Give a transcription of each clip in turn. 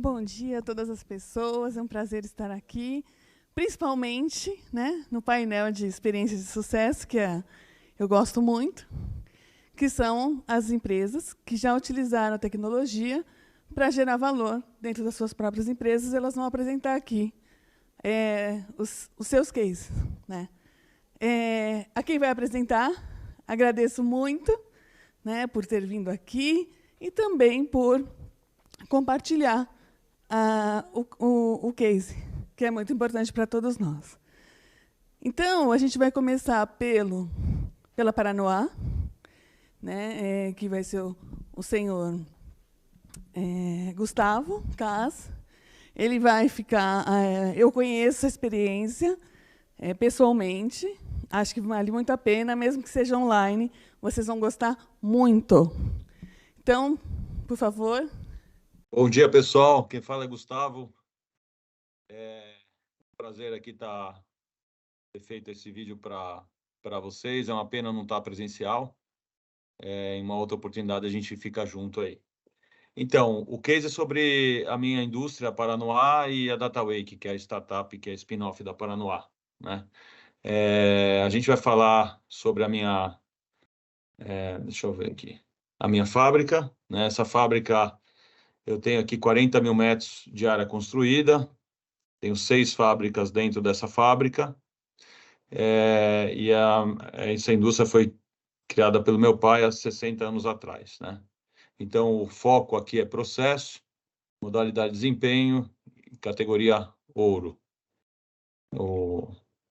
Bom dia a todas as pessoas, é um prazer estar aqui, principalmente, né, no painel de experiências de sucesso, eu gosto muito, que são as empresas que já utilizaram a tecnologia para gerar valor dentro das suas próprias empresas. Elas vão apresentar aqui os seus cases. Né? A quem vai apresentar, agradeço muito, né, por ter vindo aqui e também por compartilhar o case, que é muito importante para todos nós. Então, a gente vai começar pela Paranoá, né, que vai ser o senhor Gustavo Cas. Ele vai ficar... eu conheço a experiência pessoalmente, acho que vale muito a pena, mesmo que seja online, vocês vão gostar muito. Então, por favor... Bom dia, pessoal. Quem fala é Gustavo. É um prazer aqui ter feito esse vídeo para vocês. É uma pena não estar presencial. Em uma outra oportunidade a gente fica junto aí. Então, o case é sobre a minha indústria, a Paranoá, e a DataWake, que é a startup, que é spin-off da Paranoá, né? A gente vai falar sobre a minha... deixa eu ver aqui. A minha fábrica, né? Essa fábrica, eu tenho aqui 40 mil metros de área construída. Tenho 6 fábricas dentro dessa fábrica, essa indústria foi criada pelo meu pai há 60 anos atrás, né? Então, o foco aqui é processo, modalidade de desempenho, categoria ouro.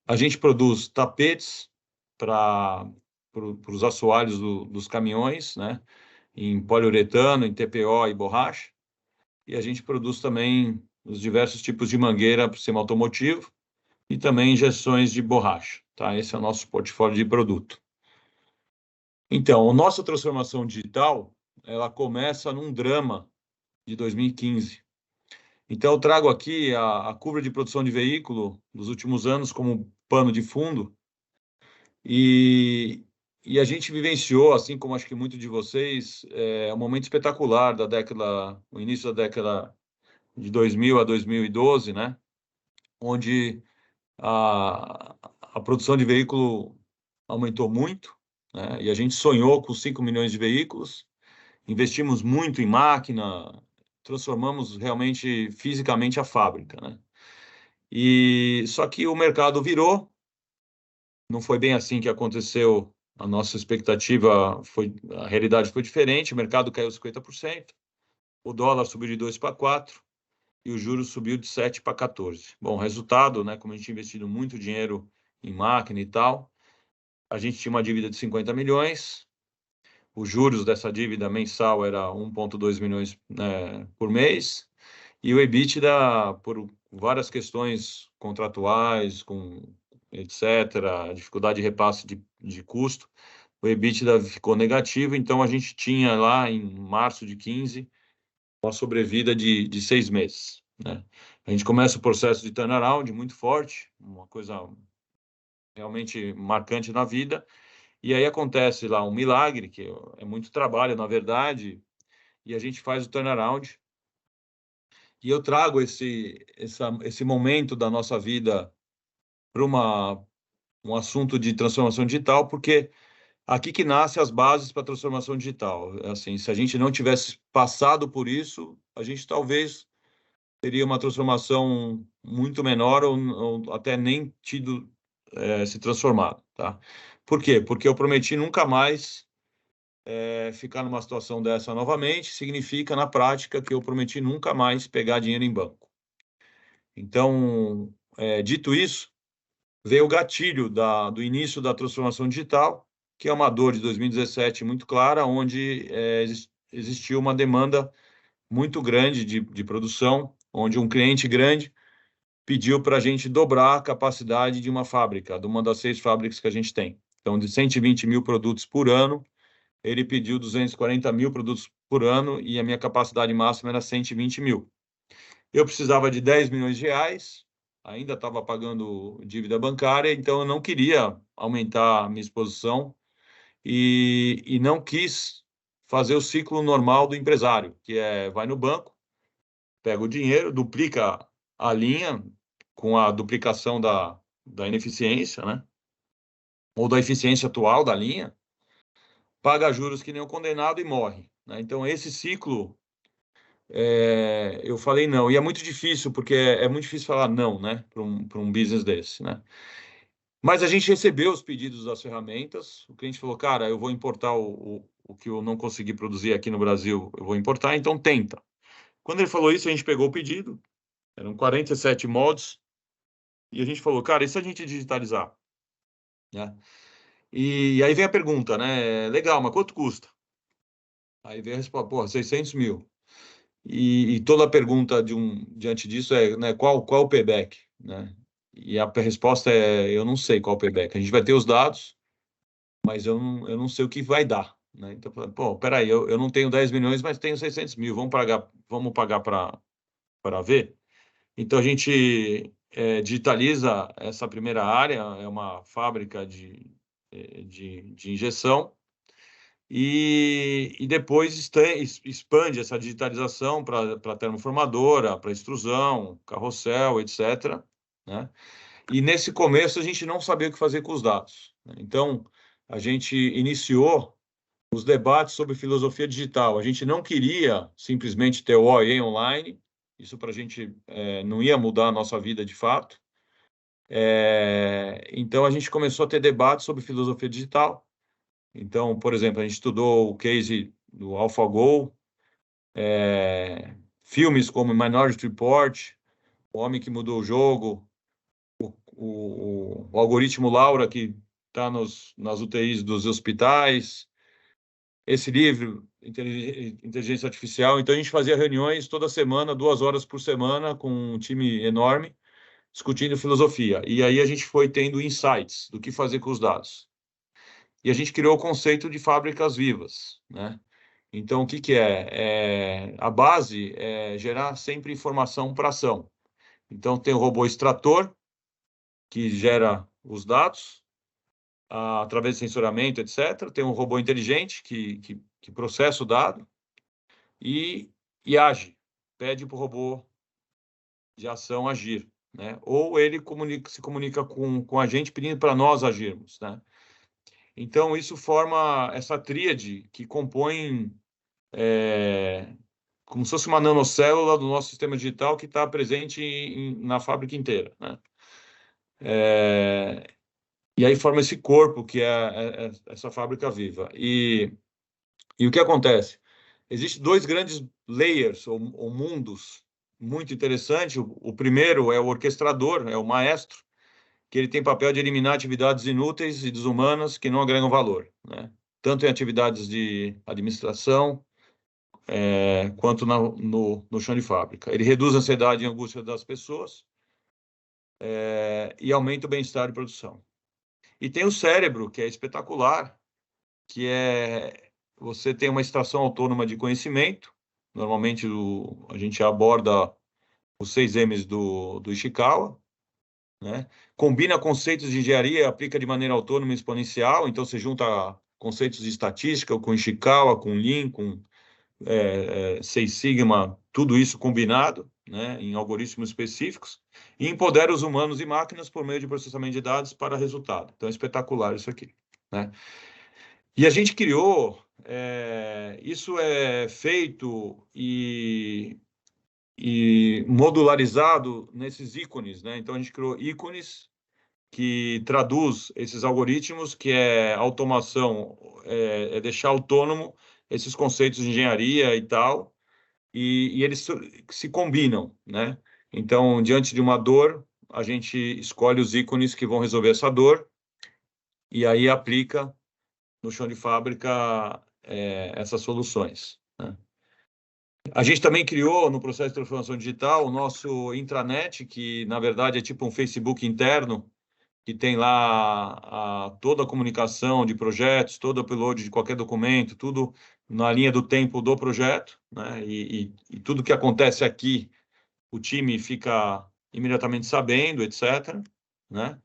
A gente produz tapetes para os assoalhos dos caminhões, né? Em poliuretano, em TPO e borracha. E a gente produz também os diversos tipos de mangueira para o sistema automotivo e também injeções de borracha, tá? Esse é o nosso portfólio de produto. Então, a nossa transformação digital, ela começa num drama de 2015. Então, eu trago aqui a curva de produção de veículo dos últimos anos como pano de fundo e a gente vivenciou, assim como acho que muitos de vocês, um momento espetacular da década, o início da década de 2000 a 2012, né? Onde a produção de veículo aumentou muito, né? E a gente sonhou com 5 milhões de veículos, investimos muito em máquina, transformamos realmente fisicamente a fábrica, né? E só que o mercado virou, não foi bem assim que aconteceu. A nossa expectativa a realidade foi diferente, o mercado caiu 50%, o dólar subiu de 2 para 4 e o juros subiu de 7 para 14. Bom, resultado, né, como a gente tinha investido muito dinheiro em máquina e tal, a gente tinha uma dívida de 50 milhões, os juros dessa dívida mensal era 1,2 milhões, né, por mês, e o EBITDA, por várias questões contratuais, com etc., dificuldade de repasse de custo, o EBITDA ficou negativo, então a gente tinha lá em março de 15 uma sobrevida de 6 meses, né? A gente começa o processo de turnaround muito forte, uma coisa realmente marcante na vida, e aí acontece lá um milagre, que é muito trabalho, na verdade, e a gente faz o turnaround. E eu trago esse momento da nossa vida para um assunto de transformação digital, porque aqui que nasce as bases para a transformação digital. Assim, se a gente não tivesse passado por isso, a gente talvez teria uma transformação muito menor ou até nem tido se transformado, tá? Por quê? Porque eu prometi nunca mais ficar numa situação dessa novamente. Significa, na prática, que eu prometi nunca mais pegar dinheiro em banco. Então, dito isso, veio o gatilho do início da transformação digital, que é uma dor de 2017 muito clara, onde existiu uma demanda muito grande de produção, onde um cliente grande pediu para a gente dobrar a capacidade de uma fábrica, de uma das 6 fábricas que a gente tem. Então, de 120 mil produtos por ano, ele pediu 240 mil produtos por ano e a minha capacidade máxima era 120 mil. Eu precisava de 10 milhões de reais, ainda estava pagando dívida bancária, então eu não queria aumentar a minha exposição e não quis fazer o ciclo normal do empresário, que vai no banco, pega o dinheiro, duplica a linha com a duplicação da ineficiência, né? Ou da eficiência atual da linha, paga juros que nem um condenado e morre, né? Então, esse ciclo, eu falei não. E é muito difícil, porque é muito difícil falar não, né? Para um business desse, né? Mas a gente recebeu os pedidos das ferramentas. O cliente falou, cara, eu vou importar o que eu não consegui produzir aqui no Brasil, eu vou importar, então tenta. Quando ele falou isso, a gente pegou o pedido, eram 47 moldes, e a gente falou, cara, e se a gente digitalizar? Né? E aí vem a pergunta, né? Legal, mas quanto custa? Aí vem a resposta, pô, 600 mil. E toda a pergunta diante disso é, né, qual o payback? Né? E a resposta é, eu não sei qual o payback. A gente vai ter os dados, mas eu não sei o que vai dar. Né? Então, pô, peraí, eu não tenho 10 milhões, mas tenho 600 mil, vamos pagar para ver? Então, a gente digitaliza essa primeira área, é uma fábrica de injeção, e depois expande essa digitalização para termoformadora, para extrusão, carrossel, etc. Né? E nesse começo a gente não sabia o que fazer com os dados. Né? Então, a gente iniciou os debates sobre filosofia digital. A gente não queria simplesmente ter o OE online, isso para a gente não ia mudar a nossa vida de fato. Então, a gente começou a ter debates sobre filosofia digital. Então, por exemplo, a gente estudou o case do AlphaGo, filmes como Minority Report, O Homem que Mudou o Jogo, o algoritmo Laura, que está nas UTIs dos hospitais, esse livro, Inteligência Artificial. Então, a gente fazia reuniões toda semana, 2 horas por semana, com um time enorme, discutindo filosofia. E aí a gente foi tendo insights do que fazer com os dados. E a gente criou o conceito de fábricas vivas, né? Então, o que que é? A base é gerar sempre informação para ação. Então, tem o robô extrator, que gera os dados, através de sensoramento, etc. Tem um robô inteligente, que processa o dado e age, pede para o robô de ação agir, né? Ou ele se comunica com a gente pedindo para nós agirmos, né? Então, isso forma essa tríade que compõe como se fosse uma nanocélula do nosso sistema digital que está presente na fábrica inteira, né? E aí forma esse corpo que é essa fábrica viva. E o que acontece? Existem 2 grandes layers ou mundos muito interessantes. O primeiro é o orquestrador, é o maestro, que ele tem papel de eliminar atividades inúteis e desumanas que não agregam valor, né? Tanto em atividades de administração, quanto no chão de fábrica. Ele reduz a ansiedade e a angústia das pessoas, e aumenta o bem-estar e produção. E tem o cérebro, que é espetacular, que você tem uma extração autônoma de conhecimento. Normalmente a gente aborda os 6 M's do Ishikawa, né? Combina conceitos de engenharia e aplica de maneira autônoma e exponencial. Então, você junta conceitos de estatística com Ishikawa, com Lean, com Six Sigma, tudo isso combinado, né, em algoritmos específicos, e empodera os humanos e máquinas por meio de processamento de dados para resultado. Então, é espetacular isso aqui, né? E a gente criou, isso é feito e modularizado nesses ícones, né? Então, a gente criou ícones que traduz esses algoritmos, que é automação, deixar autônomo esses conceitos de engenharia e tal, e eles se combinam, né? Então, diante de uma dor, a gente escolhe os ícones que vão resolver essa dor e aí aplica no chão de fábrica essas soluções, né? A gente também criou, no processo de transformação digital, o nosso intranet, que, na verdade, é tipo um Facebook interno, que tem lá toda a comunicação de projetos, todo o upload de qualquer documento, tudo na linha do tempo do projeto, né? E tudo que acontece aqui, o time fica imediatamente sabendo, etc., né?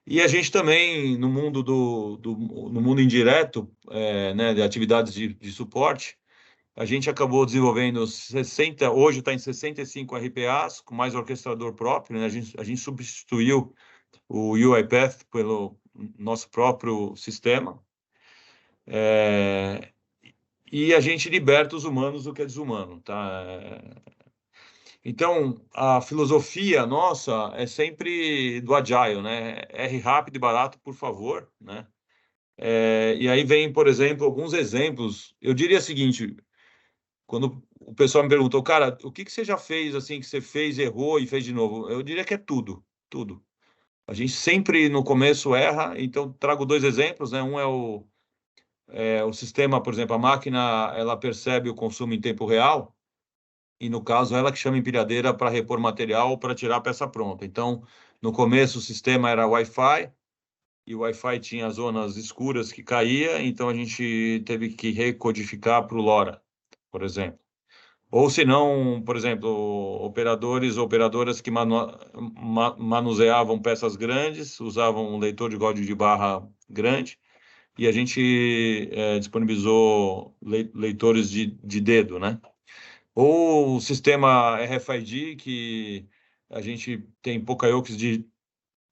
E a gente também, no mundo no mundo indireto, né, de atividades de suporte, a gente acabou desenvolvendo 60, hoje está em 65 RPAs, com mais orquestrador próprio, né? A gente substituiu o UiPath pelo nosso próprio sistema. E a gente liberta os humanos do que é desumano, tá? Então, a filosofia nossa é sempre do Agile, né? R rápido e barato, por favor, né? E aí vem, por exemplo, alguns exemplos. Eu diria o seguinte, quando o pessoal me perguntou, cara, o que que você já fez, assim, que você fez, errou e fez de novo? Eu diria que é tudo, tudo. A gente sempre, no começo, erra, então trago dois exemplos, né? Um é o sistema, por exemplo, a máquina, ela percebe o consumo em tempo real, e no caso ela que chama empilhadeira para repor material ou para tirar a peça pronta. Então, no começo o sistema era Wi-Fi e o Wi-Fi tinha zonas escuras que caía, então a gente teve que recodificar para o LoRa, por exemplo. Ou se não, por exemplo, operadores ou operadoras que manuseavam peças grandes, usavam um leitor de código de barra grande, e a gente disponibilizou leitores de dedo, né? Ou o sistema RFID, que a gente tem Poka-Yoks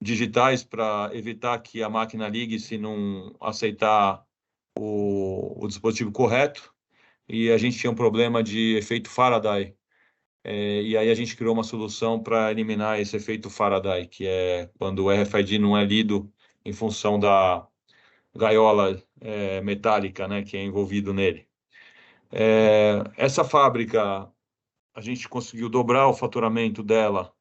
digitais para evitar que a máquina ligue se não aceitar o dispositivo correto. E a gente tinha um problema de efeito Faraday. E aí a gente criou uma solução para eliminar esse efeito Faraday, que é quando o RFID não é lido em função da gaiola metálica, né, que é envolvido nele. Essa fábrica, a gente conseguiu dobrar o faturamento dela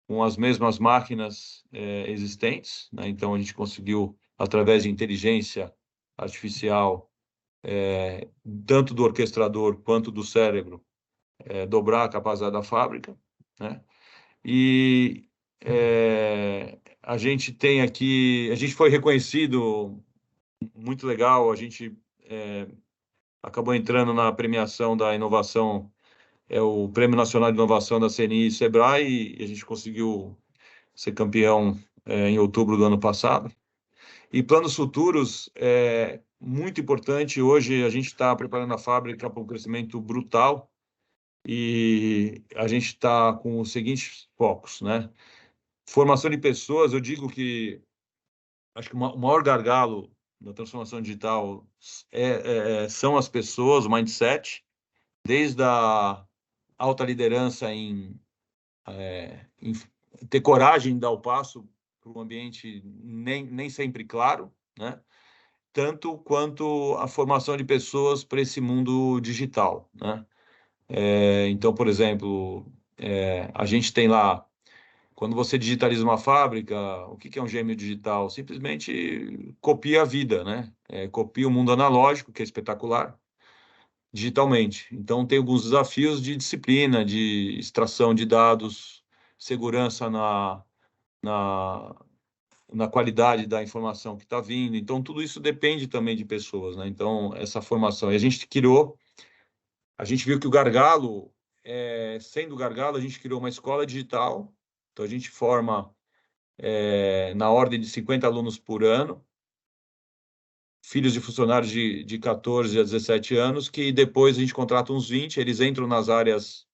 com as mesmas máquinas existentes, né? Então a gente conseguiu, através de inteligência artificial, tanto do orquestrador quanto do cérebro, dobrar a capacidade da fábrica, né? E a gente tem aqui, a gente foi reconhecido, muito legal, a gente acabou entrando na premiação da inovação, o Prêmio Nacional de Inovação da CNI e Sebrae, e a gente conseguiu ser campeão em outubro do ano passado. E planos futuros, muito importante, hoje a gente está preparando a fábrica para um crescimento brutal, e a gente está com os seguintes focos, né? Formação de pessoas, eu digo que acho que o maior gargalo da transformação digital são as pessoas, o mindset, desde a alta liderança em ter coragem de dar o passo para um ambiente nem sempre claro, né? Tanto quanto a formação de pessoas para esse mundo digital, né? Então, por exemplo, a gente tem lá, quando você digitaliza uma fábrica, o que é um gêmeo digital? Simplesmente copia a vida, né? Copia o mundo analógico, que é espetacular, digitalmente. Então, tem alguns desafios de disciplina, de extração de dados, segurança na, na qualidade da informação que está vindo. Então, tudo isso depende também de pessoas, né? Então, essa formação. E a gente criou, a gente viu que o gargalo, sendo gargalo, a gente criou uma escola digital. Então, a gente forma na ordem de 50 alunos por ano, filhos de funcionários de 14 a 17 anos, que depois a gente contrata uns 20, eles entram nas áreas,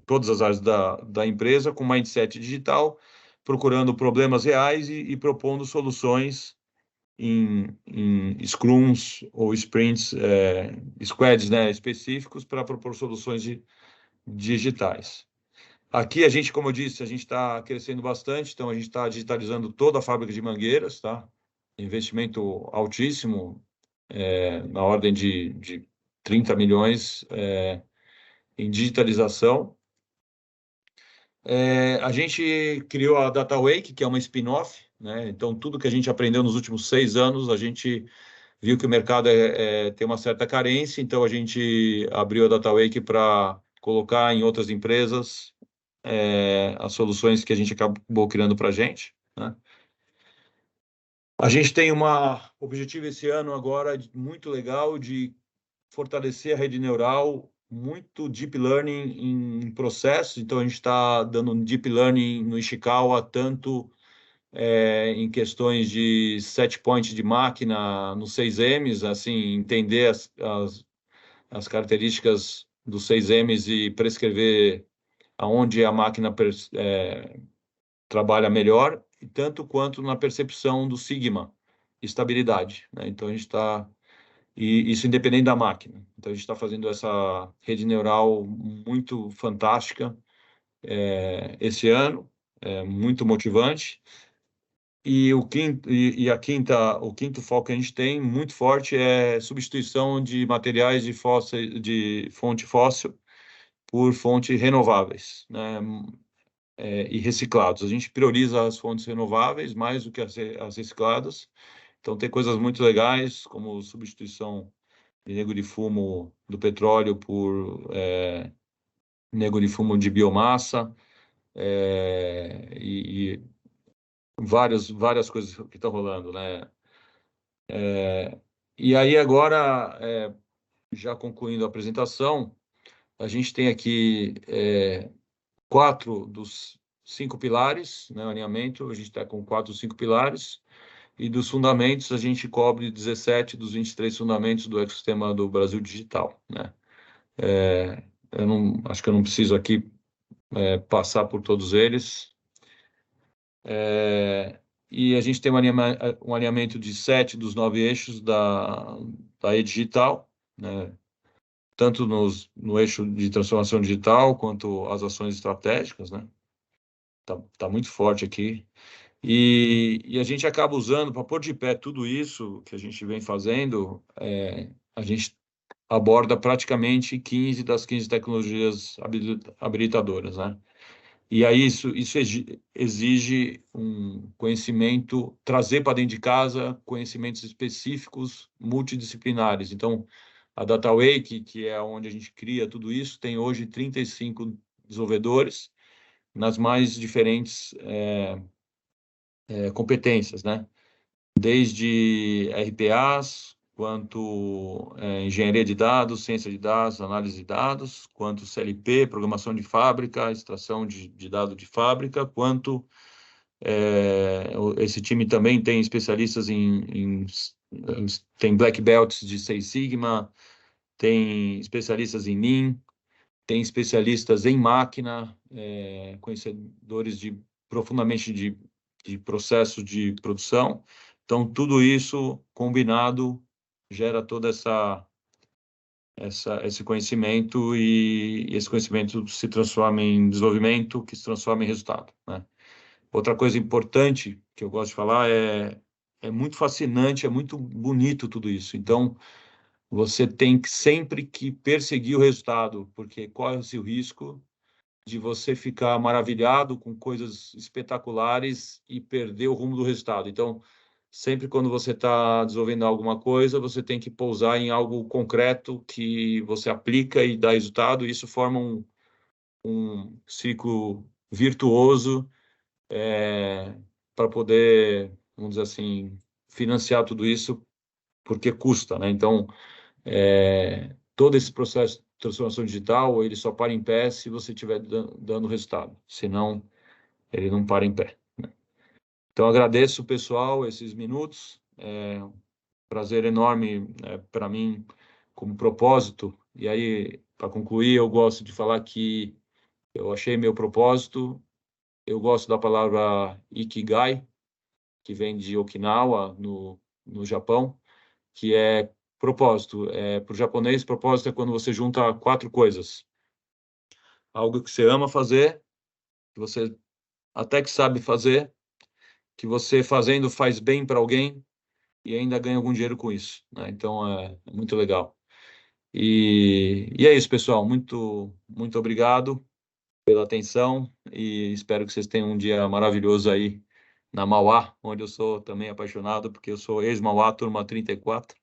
todas as áreas da empresa, com mindset digital, procurando problemas reais e propondo soluções em scrums ou sprints, squads, né, específicos para propor soluções digitais. Aqui a gente, como eu disse, a gente está crescendo bastante, então a gente está digitalizando toda a fábrica de mangueiras, tá? Investimento altíssimo, na ordem de 30 milhões em digitalização. A gente criou a Data Wake, que é uma spin-off, né? Então, tudo que a gente aprendeu nos últimos 6 anos, a gente viu que o mercado tem uma certa carência, então a gente abriu a Data Wake para colocar em outras empresas as soluções que a gente acabou criando para a gente, né? A gente tem um objetivo esse ano agora muito legal de fortalecer a rede neural, muito deep learning em processos. Então, a gente está dando um deep learning no Ishikawa, tanto em questões de set point de máquina nos 6Ms, assim, entender as características dos 6Ms e prescrever aonde a máquina trabalha melhor, tanto quanto na percepção do sigma, estabilidade, né? Então, a gente está... E isso independente da máquina. Então, a gente está fazendo essa rede neural muito fantástica esse ano, muito motivante. E o quinto foco que a gente tem muito forte é substituição de materiais de fonte fóssil por fontes renováveis, né? E reciclados. A gente prioriza as fontes renováveis mais do que as recicladas. Então, tem coisas muito legais, como substituição de nego de fumo do petróleo por nego de fumo de biomassa, e várias coisas que estão rolando, né? E aí, agora, já concluindo a apresentação, a gente tem aqui 4 dos 5 pilares, né? O alinhamento, a gente está com 4 dos 5 pilares. E dos fundamentos, a gente cobre 17 dos 23 fundamentos do ecossistema do Brasil Digital, né? Acho que eu não preciso aqui passar por todos eles. E a gente tem um alinhamento de 7 dos 9 eixos da E-Digital, né? Tanto no eixo de transformação digital, quanto as ações estratégicas, né? Tá muito forte aqui. E a gente acaba usando, para pôr de pé tudo isso que a gente vem fazendo, a gente aborda praticamente 15 das 15 tecnologias habilitadoras, né? E aí isso exige um conhecimento, trazer para dentro de casa conhecimentos específicos, multidisciplinares. Então, a Data Wake, que é onde a gente cria tudo isso, tem hoje 35 desenvolvedores nas mais diferentes competências, né? Desde RPAs, quanto engenharia de dados, ciência de dados, análise de dados, quanto CLP, programação de fábrica, extração de dado de fábrica, quanto esse time também tem especialistas tem black belts de 6 Sigma, tem especialistas em Lean, tem especialistas em máquina, conhecedores profundamente de processos de produção. Então, tudo isso combinado gera todo esse conhecimento, e esse conhecimento se transforma em desenvolvimento, que se transforma em resultado, né? Outra coisa importante que eu gosto de falar é muito fascinante, é muito bonito tudo isso. Então, você tem que sempre que perseguir o resultado, porque corre-se o risco de você ficar maravilhado com coisas espetaculares e perder o rumo do resultado. Então, sempre quando você está desenvolvendo alguma coisa, você tem que pousar em algo concreto que você aplica e dá resultado, e isso forma um ciclo virtuoso para poder, vamos dizer assim, financiar tudo isso, porque custa, né? Então, todo esse processo de transformação digital, ele só para em pé se você estiver dando resultado, senão ele não para em pé, né? Então, agradeço, pessoal, esses minutos. Prazer enorme para mim como propósito. E aí, para concluir, eu gosto de falar que eu achei meu propósito. Eu gosto da palavra Ikigai, que vem de Okinawa, no Japão, que é propósito. Para o japonês, propósito é quando você junta 4 coisas. Algo que você ama fazer, que você até que sabe fazer, que você fazendo faz bem para alguém e ainda ganha algum dinheiro com isso, né? Então, é muito legal. E é isso, pessoal. Muito, muito obrigado pela atenção, e espero que vocês tenham um dia maravilhoso aí na Mauá, onde eu sou também apaixonado, porque eu sou ex-Mauá, turma 34,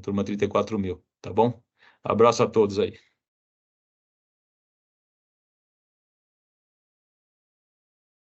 turma 34.000, tá bom? Abraço a todos aí.